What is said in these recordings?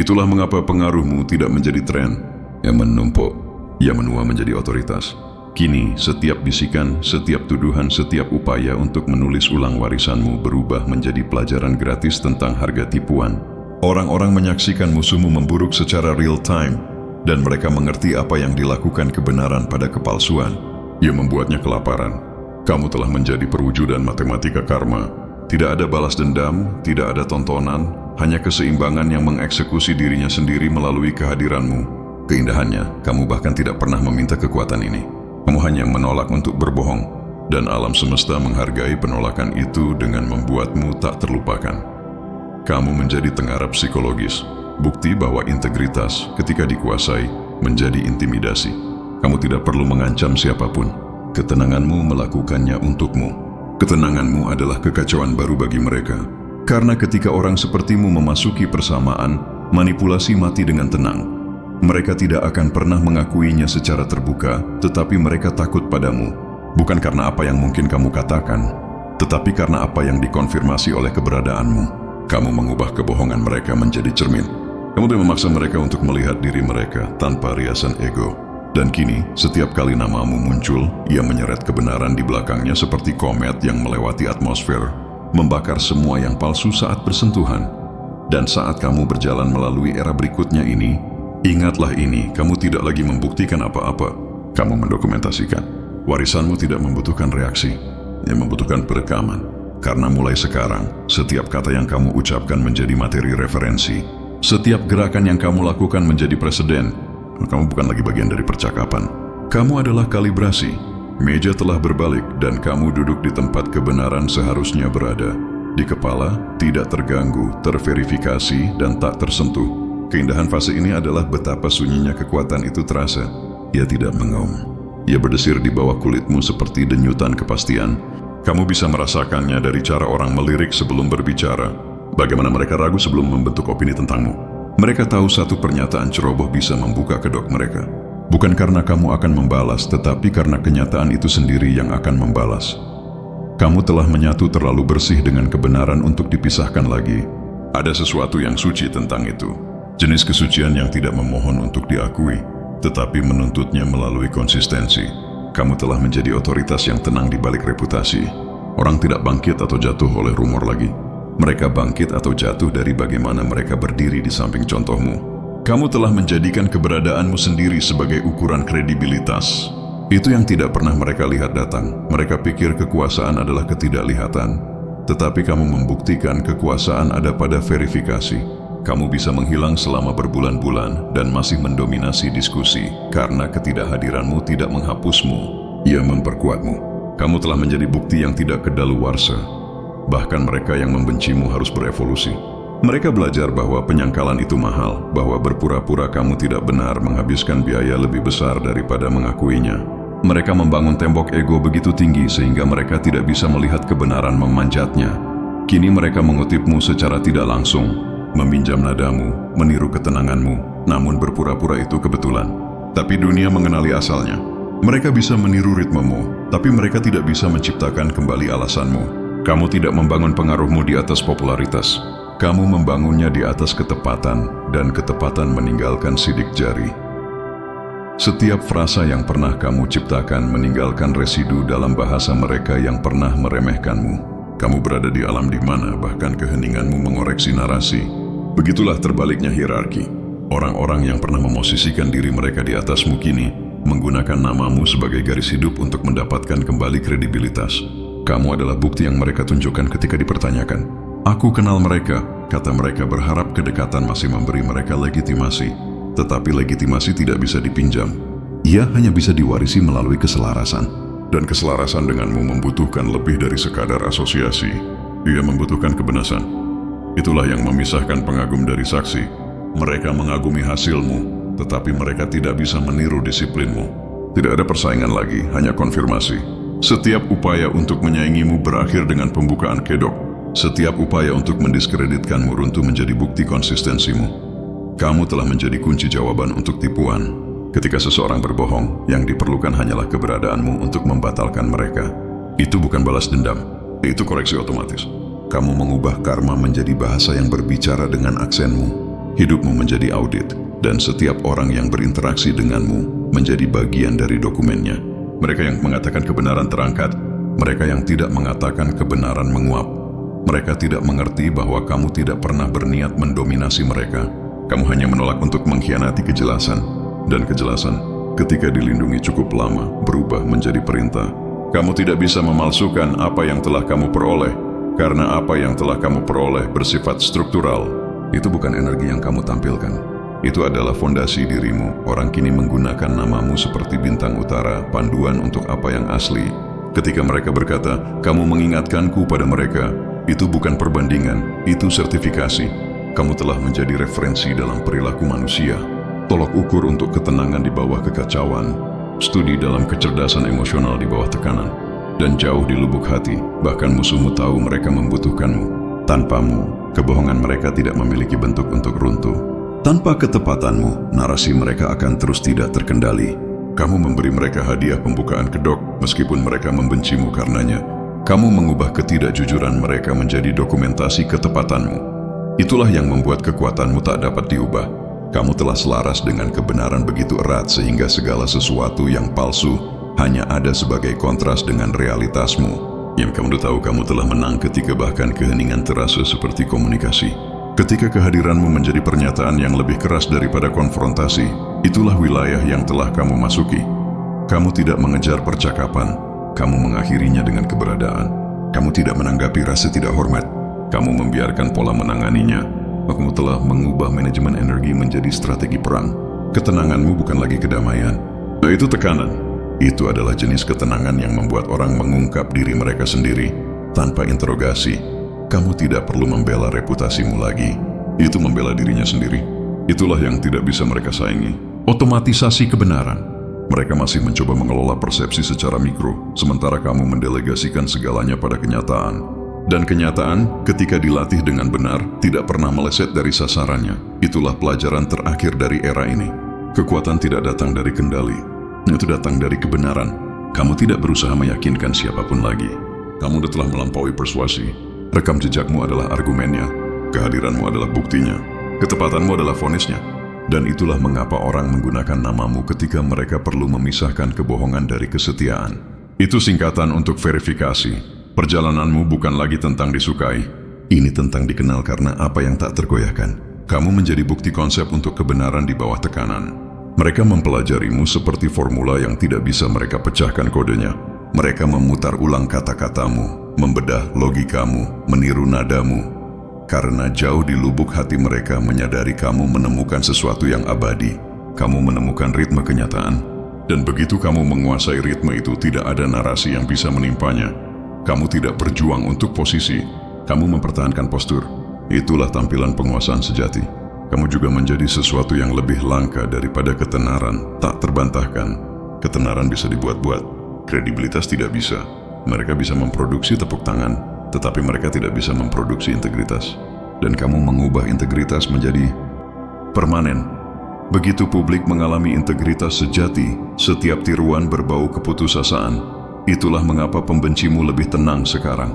Itulah mengapa pengaruhmu tidak menjadi tren yang menumpuk, yang menua menjadi otoritas. Kini, setiap bisikan, setiap tuduhan, setiap upaya untuk menulis ulang warisanmu berubah menjadi pelajaran gratis tentang harga tipuan. Orang-orang menyaksikan musuhmu memburuk secara real time, dan mereka mengerti apa yang dilakukan kebenaran pada kepalsuan. Ia membuatnya kelaparan. Kamu telah menjadi perwujudan matematika karma. Tidak ada balas dendam, tidak ada tontonan, hanya keseimbangan yang mengeksekusi dirinya sendiri melalui kehadiranmu. Keindahannya, kamu bahkan tidak pernah meminta kekuatan ini. Kamu hanya menolak untuk berbohong, dan alam semesta menghargai penolakan itu dengan membuatmu tak terlupakan. Kamu menjadi tengarap psikologis, bukti bahwa integritas ketika dikuasai menjadi intimidasi. Kamu tidak perlu mengancam siapapun. Ketenanganmu melakukannya untukmu. Ketenanganmu adalah kekacauan baru bagi mereka. Karena ketika orang sepertimu memasuki persamaan, manipulasi mati dengan tenang. Mereka tidak akan pernah mengakuinya secara terbuka, tetapi mereka takut padamu. Bukan karena apa yang mungkin kamu katakan, tetapi karena apa yang dikonfirmasi oleh keberadaanmu. Kamu mengubah kebohongan mereka menjadi cermin. Kamu tidak memaksa mereka untuk melihat diri mereka tanpa riasan ego. Dan kini, setiap kali namamu muncul, ia menyeret kebenaran di belakangnya seperti komet yang melewati atmosfer, membakar semua yang palsu saat bersentuhan. Dan saat kamu berjalan melalui era berikutnya ini, ingatlah ini, kamu tidak lagi membuktikan apa-apa. Kamu mendokumentasikan. Warisanmu tidak membutuhkan reaksi, yang membutuhkan perekaman. Karena mulai sekarang, setiap kata yang kamu ucapkan menjadi materi referensi. Setiap gerakan yang kamu lakukan menjadi preseden. Kamu bukan lagi bagian dari percakapan. Kamu adalah kalibrasi. Meja telah berbalik dan kamu duduk di tempat kebenaran seharusnya berada. Di kepala, tidak terganggu, terverifikasi, dan tak tersentuh. Keindahan fase ini adalah betapa sunyinya kekuatan itu terasa. Ia tidak mengaum. Ia berdesir di bawah kulitmu seperti denyutan kepastian. Kamu bisa merasakannya dari cara orang melirik sebelum berbicara. Bagaimana mereka ragu sebelum membentuk opini tentangmu. Mereka tahu satu pernyataan ceroboh bisa membuka kedok mereka. Bukan karena kamu akan membalas, tetapi karena kenyataan itu sendiri yang akan membalas. Kamu telah menyatu terlalu bersih dengan kebenaran untuk dipisahkan lagi. Ada sesuatu yang suci tentang itu. Jenis kesucian yang tidak memohon untuk diakui, tetapi menuntutnya melalui konsistensi. Kamu telah menjadi otoritas yang tenang di balik reputasi. Orang tidak bangkit atau jatuh oleh rumor lagi. Mereka bangkit atau jatuh dari bagaimana mereka berdiri di samping contohmu. Kamu telah menjadikan keberadaanmu sendiri sebagai ukuran kredibilitas. Itu yang tidak pernah mereka lihat datang. Mereka pikir kekuasaan adalah ketidaklihatan. Tetapi kamu membuktikan kekuasaan ada pada verifikasi. Kamu bisa menghilang selama berbulan-bulan dan masih mendominasi diskusi. Karena ketidakhadiranmu tidak menghapusmu, ia memperkuatmu. Kamu telah menjadi bukti yang tidak kedaluwarsa. Bahkan mereka yang membencimu harus berevolusi. Mereka belajar bahwa penyangkalan itu mahal, bahwa berpura-pura kamu tidak benar menghabiskan biaya lebih besar daripada mengakuinya. Mereka membangun tembok ego begitu tinggi sehingga mereka tidak bisa melihat kebenaran memanjatnya. Kini mereka mengutipmu secara tidak langsung, meminjam nadamu, meniru ketenanganmu, namun berpura-pura itu kebetulan. Tapi dunia mengenali asalnya. Mereka bisa meniru ritmemu, tapi mereka tidak bisa menciptakan kembali alasanmu. Kamu tidak membangun pengaruhmu di atas popularitas. Kamu membangunnya di atas ketepatan, dan ketepatan meninggalkan sidik jari. Setiap frasa yang pernah kamu ciptakan meninggalkan residu dalam bahasa mereka yang pernah meremehkanmu. Kamu berada di alam di mana bahkan keheninganmu mengoreksi narasi. Begitulah terbaliknya hierarki. Orang-orang yang pernah memosisikan diri mereka di atasmu kini menggunakan namamu sebagai garis hidup untuk mendapatkan kembali kredibilitas. Kamu adalah bukti yang mereka tunjukkan ketika dipertanyakan. Aku kenal mereka, kata mereka berharap kedekatan masih memberi mereka legitimasi. Tetapi legitimasi tidak bisa dipinjam. Ia hanya bisa diwarisi melalui keselarasan. Dan keselarasan denganmu membutuhkan lebih dari sekadar asosiasi. Ia membutuhkan kebenaran. Itulah yang memisahkan pengagum dari saksi. Mereka mengagumi hasilmu, tetapi mereka tidak bisa meniru disiplinmu. Tidak ada persaingan lagi, hanya konfirmasi. Setiap upaya untuk menyaingimu berakhir dengan pembukaan kedok. Setiap upaya untuk mendiskreditkanmu runtuh menjadi bukti konsistensimu. Kamu telah menjadi kunci jawaban untuk tipuan. Ketika seseorang berbohong, yang diperlukan hanyalah keberadaanmu untuk membatalkan mereka. Itu bukan balas dendam, itu koreksi otomatis. Kamu mengubah karma menjadi bahasa yang berbicara dengan aksenmu. hidupmu menjadi audit, dan setiap orang yang berinteraksi denganmu menjadi bagian dari dokumennya. Mereka yang mengatakan kebenaran terangkat, mereka yang tidak mengatakan kebenaran menguap. Mereka tidak mengerti bahwa kamu tidak pernah berniat mendominasi mereka. Kamu hanya menolak untuk mengkhianati kejelasan, dan kejelasan, ketika dilindungi cukup lama, berubah menjadi perintah. Kamu tidak bisa memalsukan apa yang telah kamu peroleh, karena apa yang telah kamu peroleh bersifat struktural. Itu bukan energi yang kamu tampilkan. Itu adalah fondasi dirimu. Orang kini menggunakan namamu seperti bintang utara, panduan untuk apa yang asli. Ketika mereka berkata, kamu mengingatkanku pada mereka, itu bukan perbandingan, itu sertifikasi. Kamu telah menjadi referensi dalam perilaku manusia. Tolok ukur untuk ketenangan di bawah kekacauan. Studi dalam kecerdasan emosional di bawah tekanan. Dan jauh di lubuk hati, bahkan musuhmu tahu mereka membutuhkanmu. Tanpamu, kebohongan mereka tidak memiliki bentuk untuk runtuh. Tanpa ketepatanmu, narasi mereka akan terus tidak terkendali. Kamu memberi mereka hadiah pembukaan kedok, meskipun mereka membencimu karenanya. Kamu mengubah ketidakjujuran mereka menjadi dokumentasi ketepatanmu. Itulah yang membuat kekuatanmu tak dapat diubah. Kamu telah selaras dengan kebenaran begitu erat sehingga segala sesuatu yang palsu hanya ada sebagai kontras dengan realitasmu. Yang kamu tahu kamu telah menang ketika bahkan keheningan terasa seperti komunikasi. Ketika kehadiranmu menjadi pernyataan yang lebih keras daripada konfrontasi, itulah wilayah yang telah kamu masuki. Kamu tidak mengejar percakapan, kamu mengakhirinya dengan keberadaan. Kamu tidak menanggapi rasa tidak hormat, kamu membiarkan pola menanganinya. Kamu telah mengubah manajemen energi menjadi strategi perang. Ketenanganmu bukan lagi kedamaian. Itu tekanan. Itu adalah jenis ketenangan yang membuat orang mengungkap diri mereka sendiri tanpa interogasi. Kamu tidak perlu membela reputasimu lagi. Itu membela dirinya sendiri. Itulah yang tidak bisa mereka saingi. Otomatisasi kebenaran. Mereka masih mencoba mengelola persepsi secara mikro, sementara kamu mendelegasikan segalanya pada kenyataan. Dan kenyataan, ketika dilatih dengan benar, tidak pernah meleset dari sasarannya. Itulah pelajaran terakhir dari era ini. Kekuatan tidak datang dari kendali. Itu datang dari kebenaran. Kamu tidak berusaha meyakinkan siapapun lagi. Kamu telah melampaui persuasi. Rekam jejakmu adalah argumennya. Kehadiranmu adalah buktinya. Ketepatanmu adalah vonisnya. Dan itulah mengapa orang menggunakan namamu ketika mereka perlu memisahkan kebohongan dari kesetiaan. Itu singkatan untuk verifikasi. Perjalananmu bukan lagi tentang disukai. Ini tentang dikenal karena apa yang tak tergoyahkan. Kamu menjadi bukti konsep untuk kebenaran di bawah tekanan. Mereka mempelajarimu seperti formula yang tidak bisa mereka pecahkan kodenya. Mereka memutar ulang kata-katamu, membedah logikamu, meniru nadamu. Karena jauh di lubuk hati mereka menyadari kamu menemukan sesuatu yang abadi. Kamu menemukan ritme kenyataan. Dan begitu kamu menguasai ritme itu, tidak ada narasi yang bisa menimpanya. Kamu tidak berjuang untuk posisi, kamu mempertahankan postur. Itulah tampilan penguasaan sejati. Kamu juga menjadi sesuatu yang lebih langka daripada ketenaran, tak terbantahkan. Ketenaran bisa dibuat-buat, kredibilitas tidak bisa. Mereka bisa memproduksi tepuk tangan, tetapi mereka tidak bisa memproduksi integritas. Dan kamu mengubah integritas menjadi permanen. Begitu publik mengalami integritas sejati, setiap tiruan berbau keputusasaan. Itulah mengapa pembencimu lebih tenang sekarang.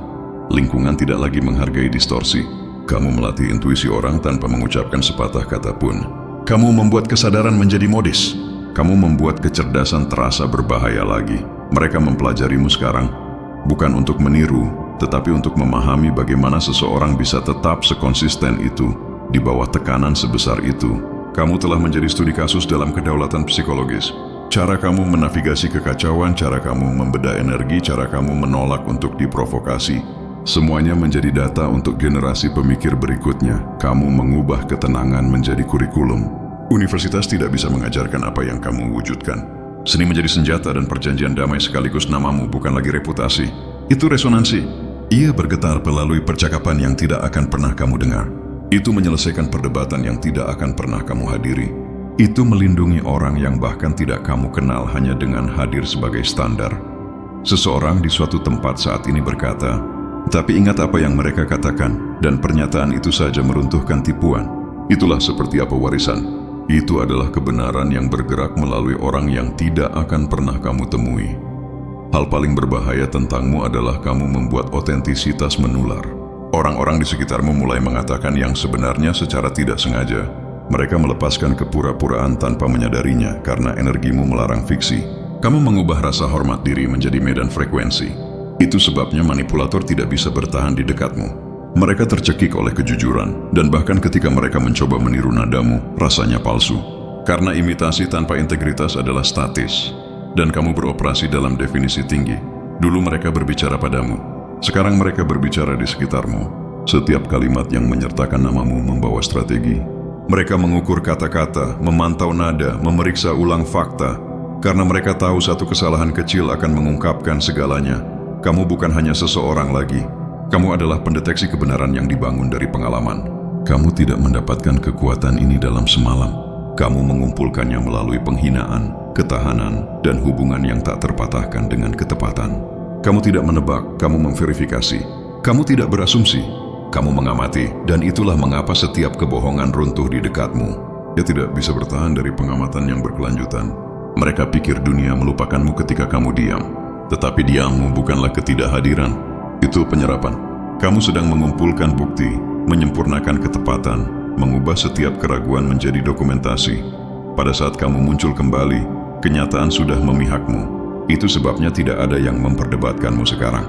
Lingkungan tidak lagi menghargai distorsi. Kamu melatih intuisi orang tanpa mengucapkan sepatah kata pun. Kamu membuat kesadaran menjadi modis. Kamu membuat kecerdasan terasa berbahaya lagi. Mereka mempelajarimu sekarang, bukan untuk meniru, tetapi untuk memahami bagaimana seseorang bisa tetap sekonsisten itu di bawah tekanan sebesar itu. Kamu telah menjadi studi kasus dalam kedaulatan psikologis. Cara kamu menavigasi kekacauan, cara kamu membedah energi, cara kamu menolak untuk diprovokasi. Semuanya menjadi data untuk generasi pemikir berikutnya. Kamu mengubah ketenangan menjadi kurikulum. Universitas tidak bisa mengajarkan apa yang kamu wujudkan. Seni menjadi senjata dan perjanjian damai sekaligus namamu bukan lagi reputasi. Itu resonansi. Ia bergetar melalui percakapan yang tidak akan pernah kamu dengar. Itu menyelesaikan perdebatan yang tidak akan pernah kamu hadiri. Itu melindungi orang yang bahkan tidak kamu kenal hanya dengan hadir sebagai standar. Seseorang di suatu tempat saat ini berkata, tapi ingat apa yang mereka katakan, dan pernyataan itu saja meruntuhkan tipuan. Itulah seperti apa warisan. Itu adalah kebenaran yang bergerak melalui orang yang tidak akan pernah kamu temui. Hal paling berbahaya tentangmu adalah kamu membuat otentisitas menular. Orang-orang di sekitarmu mulai mengatakan yang sebenarnya secara tidak sengaja. Mereka melepaskan kepura-puraan tanpa menyadarinya karena energimu melarang fiksi. Kamu mengubah rasa hormat diri menjadi medan frekuensi. Itu sebabnya manipulator tidak bisa bertahan di dekatmu. Mereka tercekik oleh kejujuran, dan bahkan ketika mereka mencoba meniru nadamu, rasanya palsu. Karena imitasi tanpa integritas adalah statis, dan kamu beroperasi dalam definisi tinggi. Dulu mereka berbicara padamu, sekarang mereka berbicara di sekitarmu. Setiap kalimat yang menyertakan namamu membawa strategi. Mereka mengukur kata-kata, memantau nada, memeriksa ulang fakta. Karena mereka tahu satu kesalahan kecil akan mengungkapkan segalanya. Kamu bukan hanya seseorang lagi. Kamu adalah pendeteksi kebenaran yang dibangun dari pengalaman. Kamu tidak mendapatkan kekuatan ini dalam semalam. Kamu mengumpulkannya melalui penghinaan, ketahanan, dan hubungan yang tak terpatahkan dengan ketepatan. Kamu tidak menebak, kamu memverifikasi. Kamu tidak berasumsi, kamu mengamati, dan itulah mengapa setiap kebohongan runtuh di dekatmu. Dia tidak bisa bertahan dari pengamatan yang berkelanjutan. Mereka pikir dunia melupakanmu ketika kamu diam. Tetapi diammu bukanlah ketidakhadiran. Itu penyerapan. Kamu sedang mengumpulkan bukti, menyempurnakan ketepatan, mengubah setiap keraguan menjadi dokumentasi. Pada saat kamu muncul kembali, kenyataan sudah memihakmu. Itu sebabnya tidak ada yang memperdebatkanmu sekarang.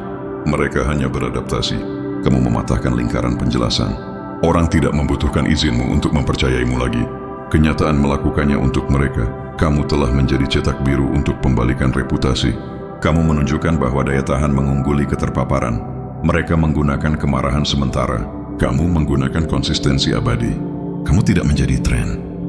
Mereka hanya beradaptasi. Kamu mematahkan lingkaran penjelasan. Orang tidak membutuhkan izinmu untuk mempercayaimu lagi. Kenyataan melakukannya untuk mereka. Kamu telah menjadi cetak biru untuk pembalikan reputasi. Kamu menunjukkan bahwa daya tahan mengungguli keterpaparan. Mereka menggunakan kemarahan sementara. Kamu menggunakan konsistensi abadi. Kamu tidak menjadi tren.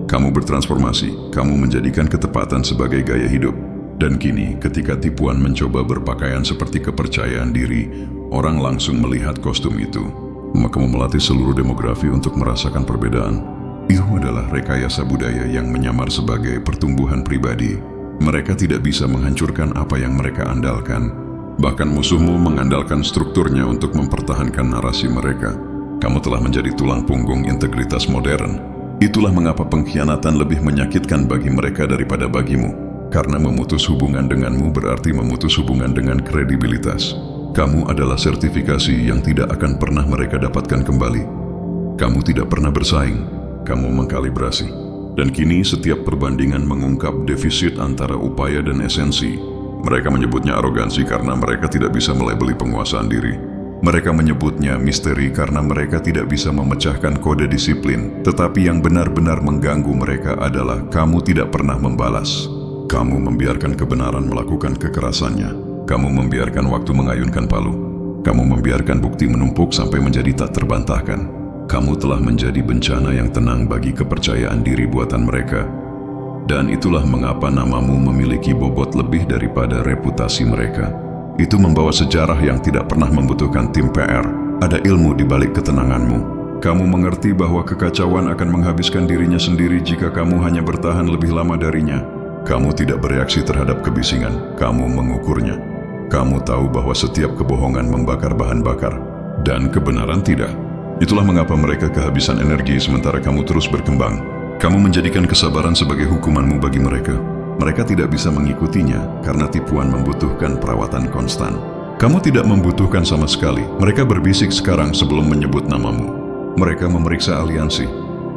Kamu bertransformasi. Kamu menjadikan ketepatan sebagai gaya hidup. Dan kini, ketika tipuan mencoba berpakaian seperti kepercayaan diri, orang langsung melihat kostum itu. Kamu melatih seluruh demografi untuk merasakan perbedaan. Itu adalah rekayasa budaya yang menyamar sebagai pertumbuhan pribadi. Mereka tidak bisa menghancurkan apa yang mereka andalkan. Bahkan musuhmu mengandalkan strukturnya untuk mempertahankan narasi mereka. Kamu telah menjadi tulang punggung integritas modern. Itulah mengapa pengkhianatan lebih menyakitkan bagi mereka daripada bagimu. Karena memutus hubungan denganmu berarti memutus hubungan dengan kredibilitas. Kamu adalah sertifikasi yang tidak akan pernah mereka dapatkan kembali. Kamu tidak pernah bersaing, kamu mengkalibrasi. Dan kini setiap perbandingan mengungkap defisit antara upaya dan esensi. Mereka menyebutnya arogansi karena mereka tidak bisa melabeli penguasaan diri. Mereka menyebutnya misteri karena mereka tidak bisa memecahkan kode disiplin. Tetapi yang benar-benar mengganggu mereka adalah kamu tidak pernah membalas. Kamu membiarkan kebenaran melakukan kekerasannya. Kamu membiarkan waktu mengayunkan palu. Kamu membiarkan bukti menumpuk sampai menjadi tak terbantahkan. Kamu telah menjadi bencana yang tenang bagi kepercayaan diri buatan mereka. Dan itulah mengapa namamu memiliki bobot lebih daripada reputasi mereka. Itu membawa sejarah yang tidak pernah membutuhkan tim PR. Ada ilmu di balik ketenanganmu. Kamu mengerti bahwa kekacauan akan menghabiskan dirinya sendiri jika kamu hanya bertahan lebih lama darinya. Kamu tidak bereaksi terhadap kebisingan, kamu mengukurnya. Kamu tahu bahwa setiap kebohongan membakar bahan bakar, dan kebenaran tidak. Itulah mengapa mereka kehabisan energi sementara kamu terus berkembang. Kamu menjadikan kesabaran sebagai hukumanmu bagi mereka. Mereka tidak bisa mengikutinya karena tipuan membutuhkan perawatan konstan. Kamu tidak membutuhkan sama sekali. Mereka berbisik sekarang sebelum menyebut namamu. Mereka memeriksa aliansi.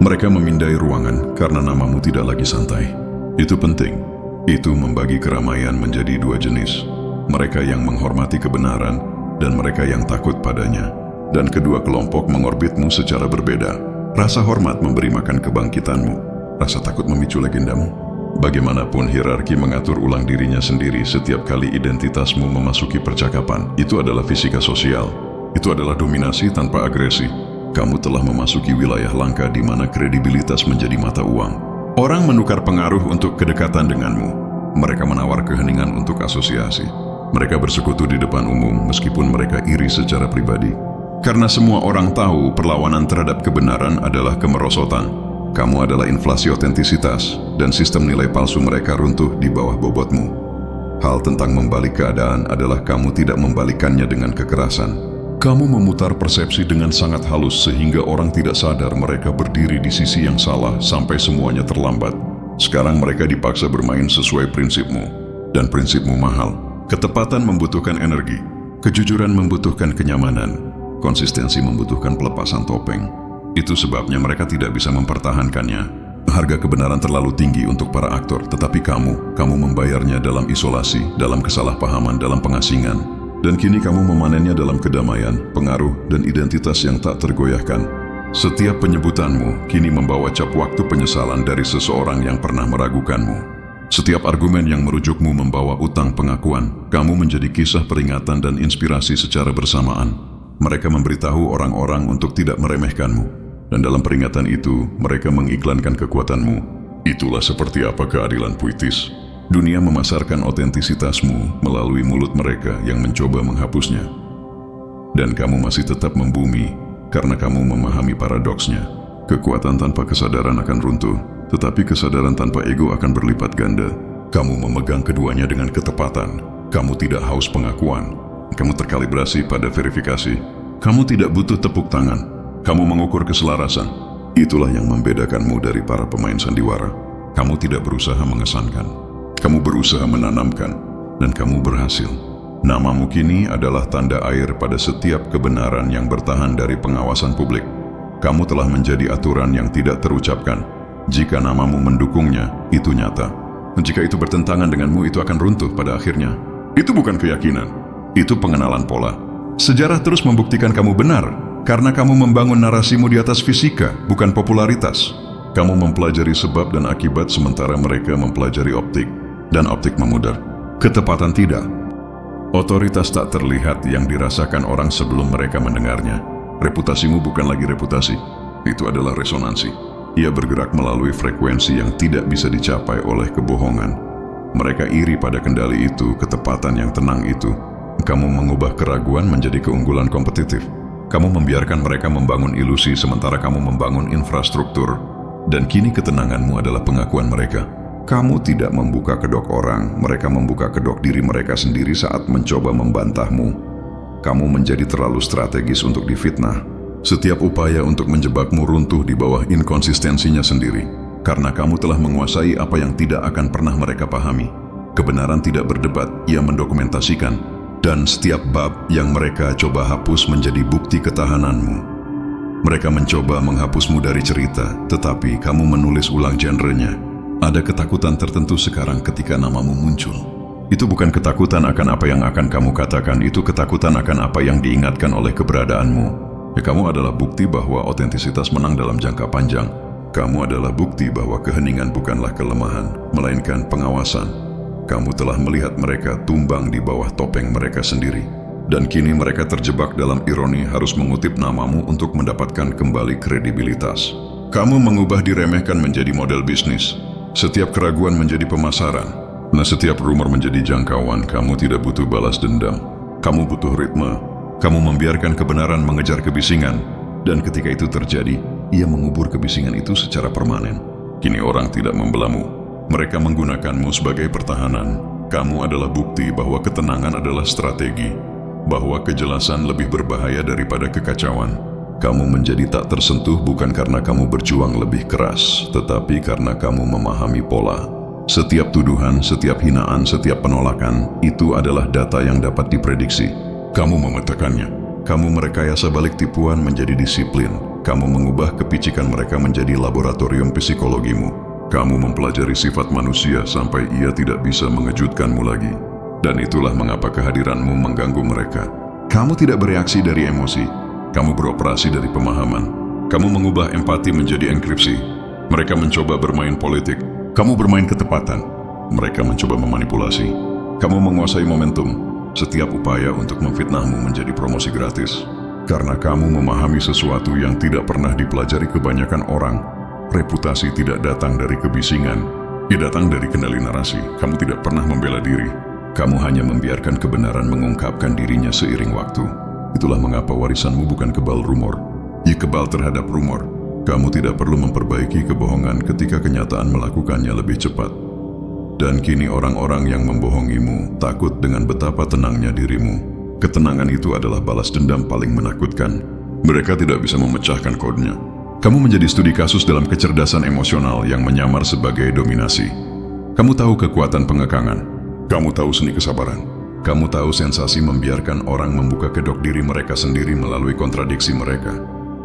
Mereka memindai ruangan karena namamu tidak lagi santai. Itu penting. Itu membagi keramaian menjadi dua jenis. Mereka yang menghormati kebenaran dan mereka yang takut padanya. Dan kedua kelompok mengorbitmu secara berbeda. Rasa hormat memberi makan kebangkitanmu. Rasa takut memicu legendamu. Bagaimanapun hierarki mengatur ulang dirinya sendiri setiap kali identitasmu memasuki percakapan. Itu adalah fisika sosial. Itu adalah dominasi tanpa agresi. Kamu telah memasuki wilayah langka di mana kredibilitas menjadi mata uang. Orang menukar pengaruh untuk kedekatan denganmu. Mereka menawar keheningan untuk asosiasi. Mereka bersekutu di depan umum meskipun mereka iri secara pribadi. Karena semua orang tahu perlawanan terhadap kebenaran adalah kemerosotan. Kamu adalah inflasi otentisitas dan sistem nilai palsu mereka runtuh di bawah bobotmu. Hal tentang membalik keadaan adalah kamu tidak membalikannya dengan kekerasan. Kamu memutar persepsi dengan sangat halus sehingga orang tidak sadar mereka berdiri di sisi yang salah sampai semuanya terlambat. Sekarang mereka dipaksa bermain sesuai prinsipmu. Dan prinsipmu mahal. Ketepatan membutuhkan energi. Kejujuran membutuhkan kenyamanan. Konsistensi membutuhkan pelepasan topeng. Itu sebabnya mereka tidak bisa mempertahankannya. Harga kebenaran terlalu tinggi untuk para aktor, tetapi kamu membayarnya dalam isolasi, dalam kesalahpahaman, dalam pengasingan. Dan kini kamu memanennya dalam kedamaian, pengaruh, dan identitas yang tak tergoyahkan. Setiap penyebutanmu kini membawa cap waktu penyesalan dari seseorang yang pernah meragukanmu. Setiap argumen yang merujukmu membawa utang pengakuan. Kamu menjadi kisah peringatan dan inspirasi secara bersamaan. Mereka memberitahu orang-orang untuk tidak meremehkanmu. Dan dalam peringatan itu, mereka mengiklankan kekuatanmu. Itulah seperti apa keadilan puitis. Dunia memasarkan otentisitasmu melalui mulut mereka yang mencoba menghapusnya. Dan kamu masih tetap membumi karena kamu memahami paradoksnya. Kekuatan tanpa kesadaran akan runtuh, tetapi kesadaran tanpa ego akan berlipat ganda. Kamu memegang keduanya dengan ketepatan. Kamu tidak haus pengakuan. Kamu terkalibrasi pada verifikasi. Kamu tidak butuh tepuk tangan. Kamu mengukur keselarasan. Itulah yang membedakanmu dari para pemain sandiwara. Kamu tidak berusaha mengesankan. Kamu berusaha menanamkan. Dan kamu berhasil. Namamu kini adalah tanda air pada setiap kebenaran yang bertahan dari pengawasan publik. Kamu telah menjadi aturan yang tidak terucapkan. Jika namamu mendukungnya, itu nyata. Jika itu bertentangan denganmu, itu akan runtuh pada akhirnya. Itu bukan keyakinan. Itu pengenalan pola. Sejarah terus membuktikan kamu benar. Karena kamu membangun narasimu di atas fisika, bukan popularitas. Kamu mempelajari sebab dan akibat sementara mereka mempelajari optik. Dan optik memudar. Ketepatan tidak. Otoritas tak terlihat yang dirasakan orang sebelum mereka mendengarnya. Reputasimu bukan lagi reputasi. Itu adalah resonansi. Ia bergerak melalui frekuensi yang tidak bisa dicapai oleh kebohongan. Mereka iri pada kendali itu, ketepatan yang tenang itu. Kamu mengubah keraguan menjadi keunggulan kompetitif. Kamu membiarkan mereka membangun ilusi sementara kamu membangun infrastruktur. Dan kini ketenanganmu adalah pengakuan mereka. Kamu tidak membuka kedok orang, mereka membuka kedok diri mereka sendiri saat mencoba membantahmu. Kamu menjadi terlalu strategis untuk difitnah. Setiap upaya untuk menjebakmu runtuh di bawah inkonsistensinya sendiri. Karena kamu telah menguasai apa yang tidak akan pernah mereka pahami. Kebenaran tidak berdebat, ia mendokumentasikan. Dan setiap bab yang mereka coba hapus menjadi bukti ketahananmu. Mereka mencoba menghapusmu dari cerita, tetapi kamu menulis ulang genrenya. Ada ketakutan tertentu sekarang ketika namamu muncul. Itu bukan ketakutan akan apa yang akan kamu katakan, itu ketakutan akan apa yang diingatkan oleh keberadaanmu. Ya, kamu adalah bukti bahwa otentisitas menang dalam jangka panjang. Kamu adalah bukti bahwa keheningan bukanlah kelemahan, melainkan pengawasan. Kamu telah melihat mereka tumbang di bawah topeng mereka sendiri. Dan kini mereka terjebak dalam ironi harus mengutip namamu untuk mendapatkan kembali kredibilitas. Kamu mengubah diremehkan menjadi model bisnis. Setiap keraguan menjadi pemasaran. Nah, setiap rumor menjadi jangkauan. Kamu tidak butuh balas dendam. Kamu butuh ritme. Kamu membiarkan kebenaran mengejar kebisingan. Dan ketika itu terjadi, ia mengubur kebisingan itu secara permanen. Kini orang tidak membelamu. Mereka menggunakanmu sebagai pertahanan. Kamu adalah bukti bahwa ketenangan adalah strategi. Bahwa kejelasan lebih berbahaya daripada kekacauan. Kamu menjadi tak tersentuh bukan karena kamu berjuang lebih keras, tetapi karena kamu memahami pola. Setiap tuduhan, setiap hinaan, setiap penolakan, itu adalah data yang dapat diprediksi. Kamu memetakannya. Kamu merekayasa balik tipuan menjadi disiplin. Kamu mengubah kepicikan mereka menjadi laboratorium psikologimu. Kamu mempelajari sifat manusia sampai ia tidak bisa mengejutkanmu lagi. Dan itulah mengapa kehadiranmu mengganggu mereka. Kamu tidak bereaksi dari emosi. Kamu beroperasi dari pemahaman. Kamu mengubah empati menjadi enkripsi. Mereka mencoba bermain politik. Kamu bermain ketepatan. Mereka mencoba memanipulasi. Kamu menguasai momentum. Setiap upaya untuk memfitnahmu menjadi promosi gratis. Karena kamu memahami sesuatu yang tidak pernah dipelajari kebanyakan orang. Reputasi tidak datang dari kebisingan, ia datang dari kendali narasi. Kamu tidak pernah membela diri. Kamu hanya membiarkan kebenaran mengungkapkan dirinya seiring waktu. Itulah mengapa warisanmu bukan kebal rumor. Ia kebal terhadap rumor. Kamu tidak perlu memperbaiki kebohongan ketika kenyataan melakukannya lebih cepat. Dan kini orang-orang yang membohongimu takut dengan betapa tenangnya dirimu. Ketenangan itu adalah balas dendam paling menakutkan. Mereka tidak bisa memecahkan kodenya. Kamu menjadi studi kasus dalam kecerdasan emosional yang menyamar sebagai dominasi. Kamu tahu kekuatan pengekangan. Kamu tahu seni kesabaran. Kamu tahu sensasi membiarkan orang membuka kedok diri mereka sendiri melalui kontradiksi mereka.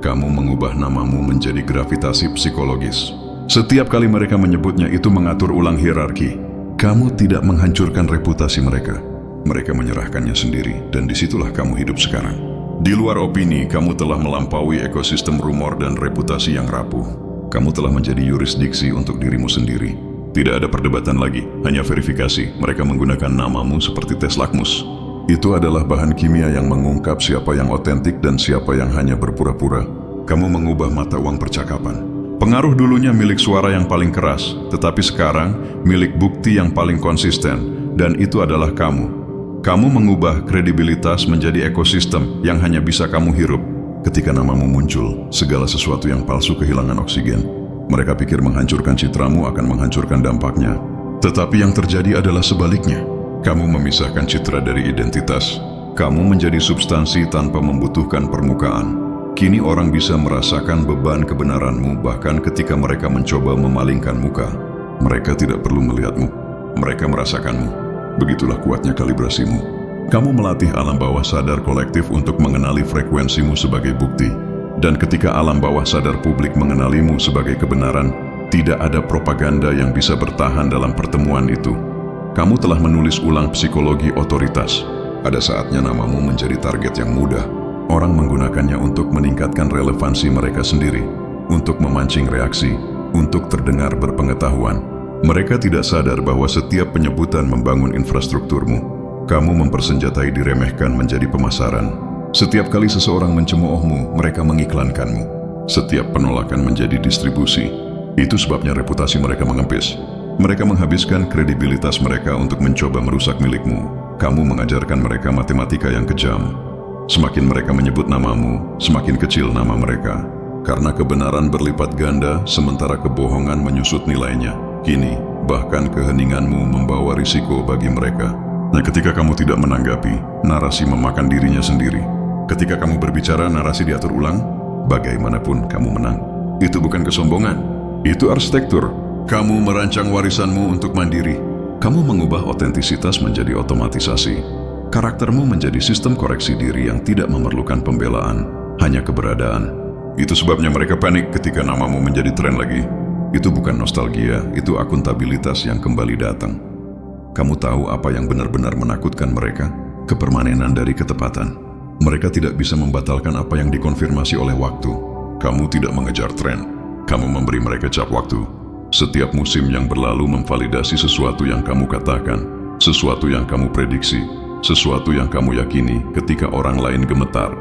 Kamu mengubah namamu menjadi gravitasi psikologis. Setiap kali mereka menyebutnya itu mengatur ulang hierarki. Kamu tidak menghancurkan reputasi mereka. Mereka menyerahkannya sendiri, dan disitulah kamu hidup sekarang. Di luar opini, kamu telah melampaui ekosistem rumor dan reputasi yang rapuh. Kamu telah menjadi yurisdiksi untuk dirimu sendiri. Tidak ada perdebatan lagi, hanya verifikasi. Mereka menggunakan namamu seperti tes lakmus. Itu adalah bahan kimia yang mengungkap siapa yang otentik dan siapa yang hanya berpura-pura. Kamu mengubah mata uang percakapan. Pengaruh dulunya milik suara yang paling keras, tetapi sekarang milik bukti yang paling konsisten, dan itu adalah kamu. Kamu mengubah kredibilitas menjadi ekosistem yang hanya bisa kamu hirup. Ketika namamu muncul, segala sesuatu yang palsu kehilangan oksigen. Mereka pikir menghancurkan citramu akan menghancurkan dampaknya. Tetapi yang terjadi adalah sebaliknya. Kamu memisahkan citra dari identitas. Kamu menjadi substansi tanpa membutuhkan permukaan. Kini orang bisa merasakan beban kebenaranmu bahkan ketika mereka mencoba memalingkan muka. Mereka tidak perlu melihatmu. Mereka merasakanmu. Begitulah kuatnya kalibrasimu. Kamu melatih alam bawah sadar kolektif untuk mengenali frekuensimu sebagai bukti. Dan ketika alam bawah sadar publik mengenalimu sebagai kebenaran, tidak ada propaganda yang bisa bertahan dalam pertemuan itu. Kamu telah menulis ulang psikologi otoritas. Ada saatnya namamu menjadi target yang mudah. Orang menggunakannya untuk meningkatkan relevansi mereka sendiri, untuk memancing reaksi, untuk terdengar berpengetahuan. Mereka tidak sadar bahwa setiap penyebutan membangun infrastrukturmu. Kamu mempersenjatai diremehkan menjadi pemasaran. Setiap kali seseorang mencemoohmu, mereka mengiklankanmu. Setiap penolakan menjadi distribusi. Itu sebabnya reputasi mereka mengempis. Mereka menghabiskan kredibilitas mereka untuk mencoba merusak milikmu. Kamu mengajarkan mereka matematika yang kejam. Semakin mereka menyebut namamu, semakin kecil nama mereka. Karena kebenaran berlipat ganda, sementara kebohongan menyusut nilainya. Kini, bahkan keheninganmu membawa risiko bagi mereka. Nah, ketika kamu tidak menanggapi, narasi memakan dirinya sendiri. Ketika kamu berbicara, narasi diatur ulang. Bagaimanapun kamu menang. Itu bukan kesombongan. Itu arsitektur. Kamu merancang warisanmu untuk mandiri. Kamu mengubah otentisitas menjadi otomatisasi. Karaktermu menjadi sistem koreksi diri yang tidak memerlukan pembelaan, hanya keberadaan. Itu sebabnya mereka panik ketika namamu menjadi tren lagi. Itu bukan nostalgia, itu akuntabilitas yang kembali datang. Kamu tahu apa yang benar-benar menakutkan mereka? Kepermanenan dari ketepatan. Mereka tidak bisa membatalkan apa yang dikonfirmasi oleh waktu. Kamu tidak mengejar tren. Kamu memberi mereka cap waktu. Setiap musim yang berlalu memvalidasi sesuatu yang kamu katakan, sesuatu yang kamu prediksi, sesuatu yang kamu yakini ketika orang lain gemetar.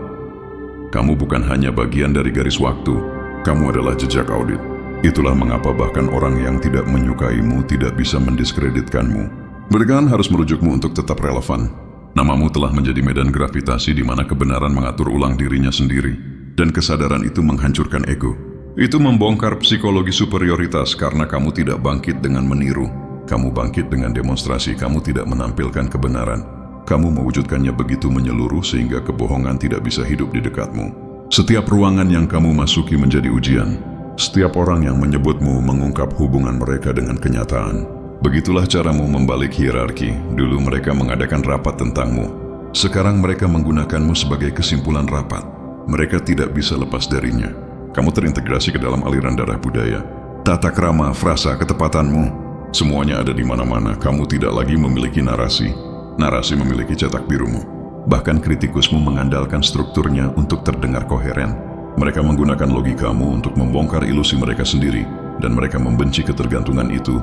Kamu bukan hanya bagian dari garis waktu, kamu adalah jejak audit. Itulah mengapa bahkan orang yang tidak menyukaimu tidak bisa mendiskreditkanmu. Mereka harus merujukmu untuk tetap relevan. Namamu telah menjadi medan gravitasi di mana kebenaran mengatur ulang dirinya sendiri, dan kesadaran itu menghancurkan ego. Itu membongkar psikologi superioritas karena kamu tidak bangkit dengan meniru. Kamu bangkit dengan demonstrasi, kamu tidak menampilkan kebenaran. Kamu mewujudkannya begitu menyeluruh sehingga kebohongan tidak bisa hidup di dekatmu. Setiap ruangan yang kamu masuki menjadi ujian. Setiap orang yang menyebutmu mengungkap hubungan mereka dengan kenyataan. Begitulah caramu membalik hierarki. Dulu mereka mengadakan rapat tentangmu. Sekarang mereka menggunakanmu sebagai kesimpulan rapat. Mereka tidak bisa lepas darinya. Kamu terintegrasi ke dalam aliran darah budaya. Tata krama, frasa, ketepatanmu, semuanya ada di mana-mana. Kamu tidak lagi memiliki narasi. Narasi memiliki cetak birumu. Bahkan kritikusmu mengandalkan strukturnya untuk terdengar koheren. Mereka menggunakan logikamu untuk membongkar ilusi mereka sendiri, dan mereka membenci ketergantungan itu,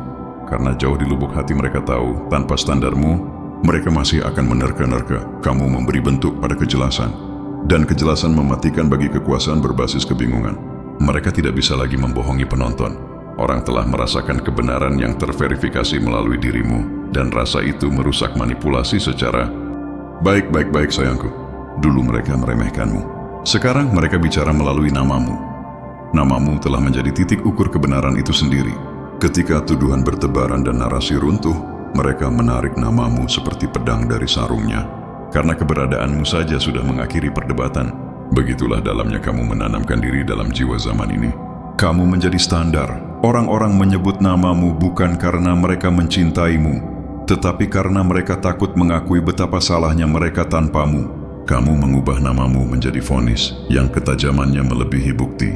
karena jauh di lubuk hati mereka tahu, tanpa standarmu, mereka masih akan menerka-nerka. Kamu memberi bentuk pada kejelasan, dan kejelasan mematikan bagi kekuasaan berbasis kebingungan. Mereka tidak bisa lagi membohongi penonton. Orang telah merasakan kebenaran yang terverifikasi melalui dirimu, dan rasa itu merusak manipulasi secara baik sayangku. Dulu mereka meremehkanmu. Sekarang mereka bicara melalui namamu. Namamu telah menjadi titik ukur kebenaran itu sendiri. Ketika tuduhan bertebaran dan narasi runtuh, mereka menarik namamu seperti pedang dari sarungnya. Karena keberadaanmu saja sudah mengakhiri perdebatan. Begitulah dalamnya kamu menanamkan diri dalam jiwa zaman ini. Kamu menjadi standar. Orang-orang menyebut namamu bukan karena mereka mencintaimu, tetapi karena mereka takut mengakui betapa salahnya mereka tanpamu. Kamu mengubah namamu menjadi vonis yang ketajamannya melebihi bukti.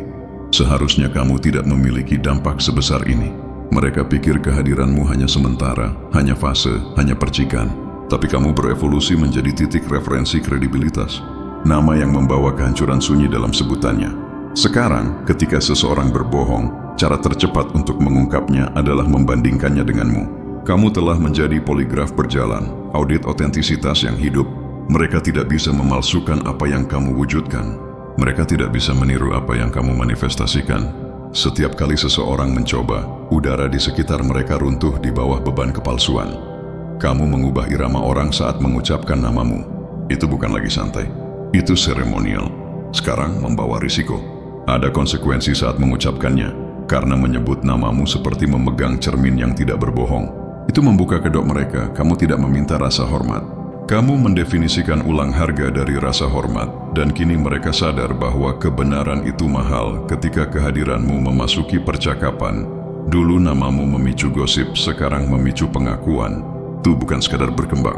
Seharusnya kamu tidak memiliki dampak sebesar ini. Mereka pikir kehadiranmu hanya sementara, hanya fase, hanya percikan. Tapi kamu berevolusi menjadi titik referensi kredibilitas. Nama yang membawa kehancuran sunyi dalam sebutannya. Sekarang, ketika seseorang berbohong, cara tercepat untuk mengungkapnya adalah membandingkannya denganmu. Kamu telah menjadi poligraf berjalan, audit otentisitas yang hidup. Mereka tidak bisa memalsukan apa yang kamu wujudkan. Mereka tidak bisa meniru apa yang kamu manifestasikan. Setiap kali seseorang mencoba, udara di sekitar mereka runtuh di bawah beban kepalsuan. Kamu mengubah irama orang saat mengucapkan namamu. Itu bukan lagi santai. Itu seremonial. Sekarang membawa risiko. Ada konsekuensi saat mengucapkannya, karena menyebut namamu seperti memegang cermin yang tidak berbohong. Itu membuka kedok mereka. Kamu tidak meminta rasa hormat. Kamu mendefinisikan ulang harga dari rasa hormat, dan kini mereka sadar bahwa kebenaran itu mahal ketika kehadiranmu memasuki percakapan. Dulu namamu memicu gosip, sekarang memicu pengakuan. Itu bukan sekadar berkembang.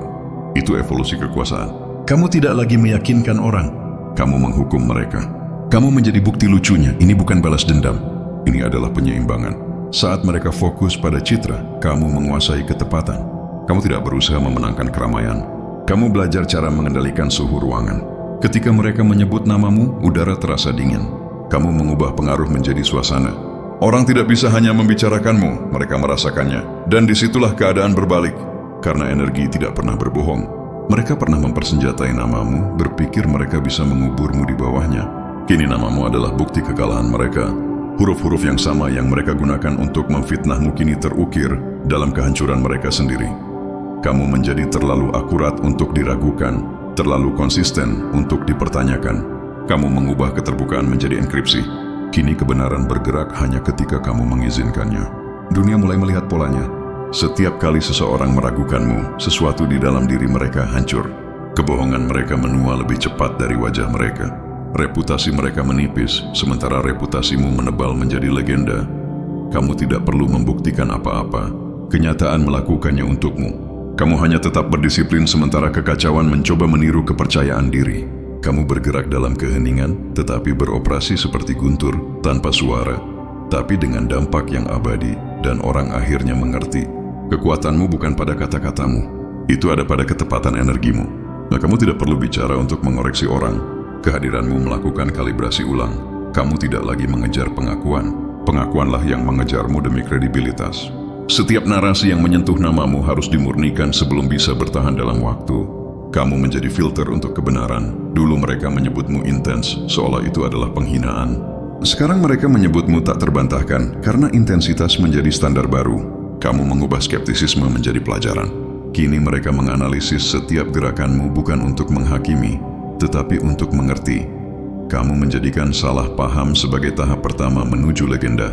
Itu evolusi kekuasaan. Kamu tidak lagi meyakinkan orang. Kamu menghukum mereka. Kamu menjadi bukti lucunya. Ini bukan balas dendam. Ini adalah penyeimbangan. Saat mereka fokus pada citra, kamu menguasai ketepatan. Kamu tidak berusaha memenangkan keramaian. Kamu belajar cara mengendalikan suhu ruangan. Ketika mereka menyebut namamu, udara terasa dingin. Kamu mengubah pengaruh menjadi suasana. Orang tidak bisa hanya membicarakanmu, mereka merasakannya. Dan disitulah keadaan berbalik. Karena energi tidak pernah berbohong. Mereka pernah mempersenjatai namamu, berpikir mereka bisa menguburmu di bawahnya. Kini namamu adalah bukti kekalahan mereka. Huruf-huruf yang sama yang mereka gunakan untuk memfitnahmu kini terukir dalam kehancuran mereka sendiri. Kamu menjadi terlalu akurat untuk diragukan, terlalu konsisten untuk dipertanyakan. Kamu mengubah keterbukaan menjadi enkripsi. Kini kebenaran bergerak hanya ketika kamu mengizinkannya. Dunia mulai melihat polanya. Setiap kali seseorang meragukanmu, sesuatu di dalam diri mereka hancur. Kebohongan mereka menua lebih cepat dari wajah mereka. Reputasi mereka menipis, sementara reputasimu menebal menjadi legenda. Kamu tidak perlu membuktikan apa-apa. Kenyataan melakukannya untukmu. Kamu hanya tetap berdisiplin sementara kekacauan mencoba meniru kepercayaan diri. Kamu bergerak dalam keheningan, tetapi beroperasi seperti guntur, tanpa suara, tapi dengan dampak yang abadi, dan orang akhirnya mengerti. Kekuatanmu bukan pada kata-katamu, itu ada pada ketepatan energimu. Nah, kamu tidak perlu bicara untuk mengoreksi orang. Kehadiranmu melakukan kalibrasi ulang. Kamu tidak lagi mengejar pengakuan. Pengakuanlah yang mengejarmu demi kredibilitas. Setiap narasi yang menyentuh namamu harus dimurnikan sebelum bisa bertahan dalam waktu. Kamu menjadi filter untuk kebenaran. Dulu mereka menyebutmu intens, seolah itu adalah penghinaan. Sekarang mereka menyebutmu tak terbantahkan, karena intensitas menjadi standar baru. Kamu mengubah skeptisisme menjadi pelajaran. Kini mereka menganalisis setiap gerakanmu bukan untuk menghakimi, tetapi untuk mengerti. Kamu menjadikan salah paham sebagai tahap pertama menuju legenda.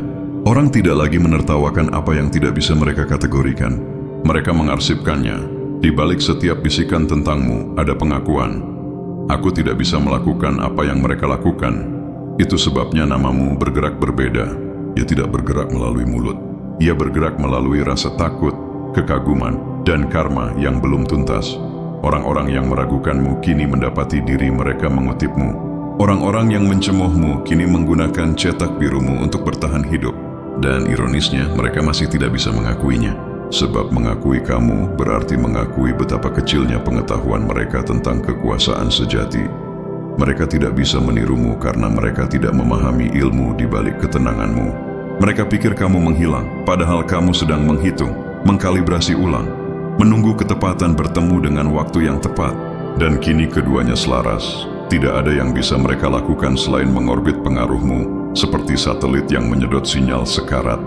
Orang tidak lagi menertawakan apa yang tidak bisa mereka kategorikan. Mereka mengarsipkannya. Di balik setiap bisikan tentangmu ada pengakuan. Aku tidak bisa melakukan apa yang mereka lakukan. Itu sebabnya namamu bergerak berbeda. Ia tidak bergerak melalui mulut. Ia bergerak melalui rasa takut, kekaguman, dan karma yang belum tuntas. Orang-orang yang meragukanmu kini mendapati diri mereka mengutipmu. Orang-orang yang mencemoohmu kini menggunakan cetak birumu untuk bertahan hidup. Dan ironisnya, mereka masih tidak bisa mengakuinya. Sebab mengakui kamu berarti mengakui betapa kecilnya pengetahuan mereka tentang kekuasaan sejati. Mereka tidak bisa menirumu karena mereka tidak memahami ilmu di balik ketenanganmu. Mereka pikir kamu menghilang, padahal kamu sedang menghitung, mengkalibrasi ulang, menunggu ketepatan bertemu dengan waktu yang tepat. Dan kini keduanya selaras. Tidak ada yang bisa mereka lakukan selain mengorbit pengaruhmu, seperti satelit yang menyedot sinyal sekarat.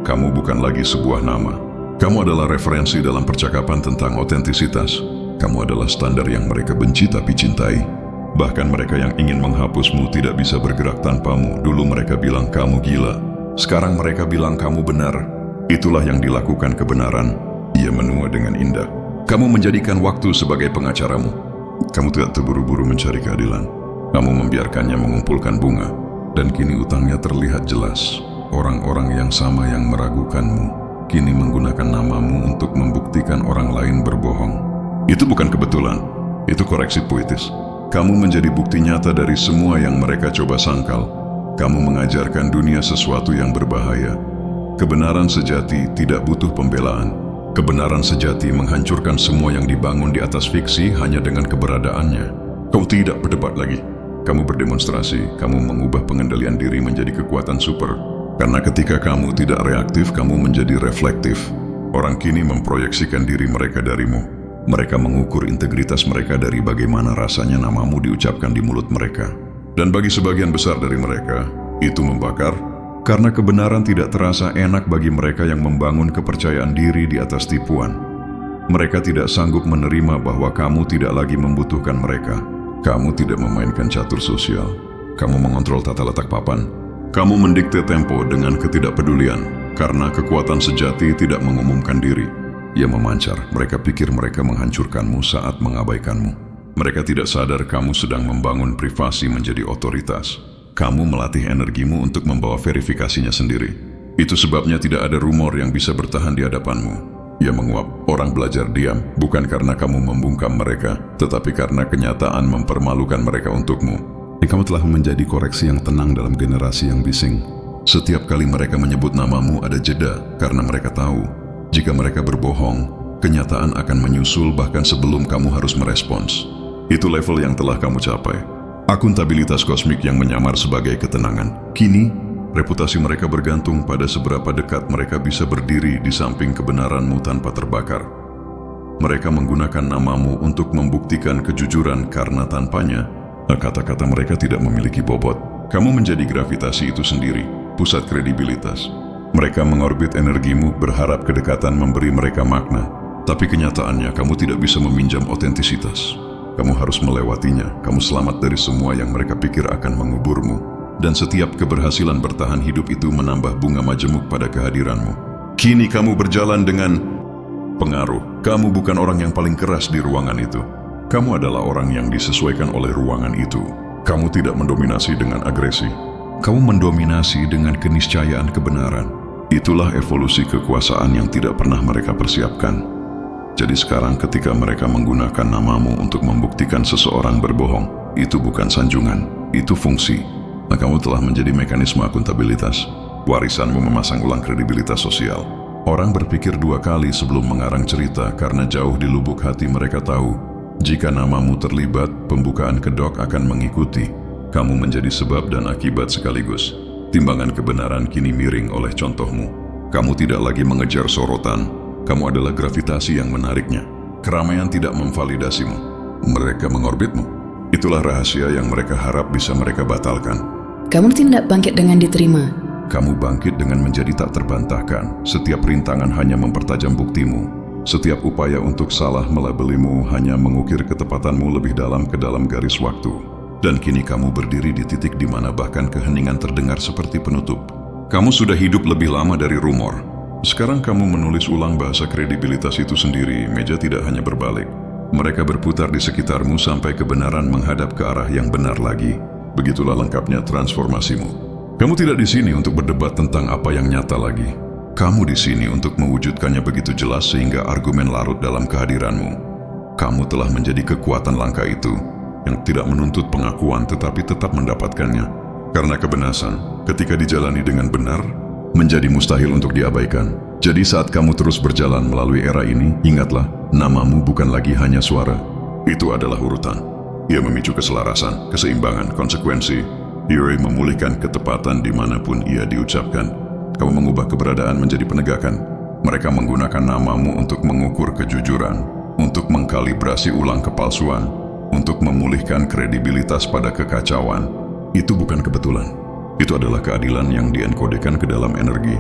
Kamu bukan lagi sebuah nama. Kamu adalah referensi dalam percakapan tentang otentisitas. Kamu adalah standar yang mereka benci tapi cintai. Bahkan mereka yang ingin menghapusmu tidak bisa bergerak tanpamu. Dulu mereka bilang kamu gila. Sekarang mereka bilang kamu benar. Itulah yang dilakukan kebenaran. Ia menua dengan indah. Kamu menjadikan waktu sebagai pengacaramu. Kamu tidak terburu-buru mencari keadilan. Kamu membiarkannya mengumpulkan bunga. Dan kini utangnya terlihat jelas. Orang-orang yang sama yang meragukanmu kini menggunakan namamu untuk membuktikan orang lain berbohong. Itu bukan kebetulan. Itu koreksi puitis. Kamu menjadi bukti nyata dari semua yang mereka coba sangkal. Kamu mengajarkan dunia sesuatu yang berbahaya. Kebenaran sejati tidak butuh pembelaan. Kebenaran sejati menghancurkan semua yang dibangun di atas fiksi hanya dengan keberadaannya. Kau tidak berdebat lagi. Kamu berdemonstrasi, kamu mengubah pengendalian diri menjadi kekuatan super. Karena ketika kamu tidak reaktif, kamu menjadi reflektif. Orang kini memproyeksikan diri mereka darimu. Mereka mengukur integritas mereka dari bagaimana rasanya namamu diucapkan di mulut mereka. Dan bagi sebagian besar dari mereka, itu membakar. Karena kebenaran tidak terasa enak bagi mereka yang membangun kepercayaan diri di atas tipuan. Mereka tidak sanggup menerima bahwa kamu tidak lagi membutuhkan mereka. Kamu tidak memainkan catur sosial. Kamu mengontrol tata letak papan. Kamu mendikte tempo dengan ketidakpedulian. Karena kekuatan sejati tidak mengumumkan diri. Ia memancar. Mereka pikir mereka menghancurkanmu saat mengabaikanmu. Mereka tidak sadar kamu sedang membangun privasi menjadi otoritas. Kamu melatih energimu untuk membawa verifikasinya sendiri. Itu sebabnya tidak ada rumor yang bisa bertahan di hadapanmu. Ia menguap. Orang belajar diam, bukan karena kamu membungkam mereka, tetapi karena kenyataan mempermalukan mereka untukmu. Kamu telah menjadi koreksi yang tenang dalam generasi yang bising. Setiap kali mereka menyebut namamu ada jeda, karena mereka tahu, jika mereka berbohong, kenyataan akan menyusul bahkan sebelum kamu harus merespons. Itu level yang telah kamu capai. Akuntabilitas kosmik yang menyamar sebagai ketenangan. Kini, reputasi mereka bergantung pada seberapa dekat mereka bisa berdiri di samping kebenaranmu tanpa terbakar. Mereka menggunakan namamu untuk membuktikan kejujuran karena tanpanya, kata-kata mereka tidak memiliki bobot. Kamu menjadi gravitasi itu sendiri, pusat kredibilitas. Mereka mengorbit energimu berharap kedekatan memberi mereka makna, tapi kenyataannya kamu tidak bisa meminjam otentisitas. Kamu harus melewatinya. Kamu selamat dari semua yang mereka pikir akan menguburmu. Dan setiap keberhasilan bertahan hidup itu menambah bunga majemuk pada kehadiranmu. Kini kamu berjalan dengan pengaruh. Kamu bukan orang yang paling keras di ruangan itu. Kamu adalah orang yang disesuaikan oleh ruangan itu. Kamu tidak mendominasi dengan agresi. Kamu mendominasi dengan keniscayaan kebenaran. Itulah evolusi kekuasaan yang tidak pernah mereka persiapkan. Jadi sekarang ketika mereka menggunakan namamu untuk membuktikan seseorang berbohong, itu bukan sanjungan, itu fungsi. Nah, kamu telah menjadi mekanisme akuntabilitas. Warisanmu memasang ulang kredibilitas sosial. Orang berpikir dua kali sebelum mengarang cerita karena jauh di lubuk hati mereka tahu, jika namamu terlibat, pembukaan kedok akan mengikuti. Kamu menjadi sebab dan akibat sekaligus. Timbangan kebenaran kini miring oleh contohmu. Kamu tidak lagi mengejar sorotan. Kamu adalah gravitasi yang menariknya. Keramaian tidak memvalidasimu. Mereka mengorbitmu. Itulah rahasia yang mereka harap bisa mereka batalkan. Kamu tidak bangkit dengan diterima. Kamu bangkit dengan menjadi tak terbantahkan. Setiap rintangan hanya mempertajam buktimu. Setiap upaya untuk salah melabelimu hanya mengukir ketepatanmu lebih dalam ke dalam garis waktu. Dan kini kamu berdiri di titik di mana bahkan keheningan terdengar seperti penutup. Kamu sudah hidup lebih lama dari rumor. Sekarang kamu menulis ulang bahasa kredibilitas itu sendiri. Meja tidak hanya berbalik. Mereka berputar di sekitarmu sampai kebenaran menghadap ke arah yang benar lagi. Begitulah lengkapnya transformasimu. Kamu tidak di sini untuk berdebat tentang apa yang nyata lagi. Kamu di sini untuk mewujudkannya begitu jelas sehingga argumen larut dalam kehadiranmu. Kamu telah menjadi kekuatan langka itu, yang tidak menuntut pengakuan tetapi tetap mendapatkannya. Karena kebenaran, ketika dijalani dengan benar, menjadi mustahil untuk diabaikan. Jadi saat kamu terus berjalan melalui era ini, ingatlah, namamu bukan lagi hanya suara. Itu adalah urutan. Ia memicu keselarasan, keseimbangan, konsekuensi. Ia memulihkan ketepatan dimanapun ia diucapkan. Kamu mengubah keberadaan menjadi penegakan. Mereka menggunakan namamu untuk mengukur kejujuran, untuk mengkalibrasi ulang kepalsuan, untuk memulihkan kredibilitas pada kekacauan. Itu bukan kebetulan. Itu adalah keadilan yang dienkodekan ke dalam energi.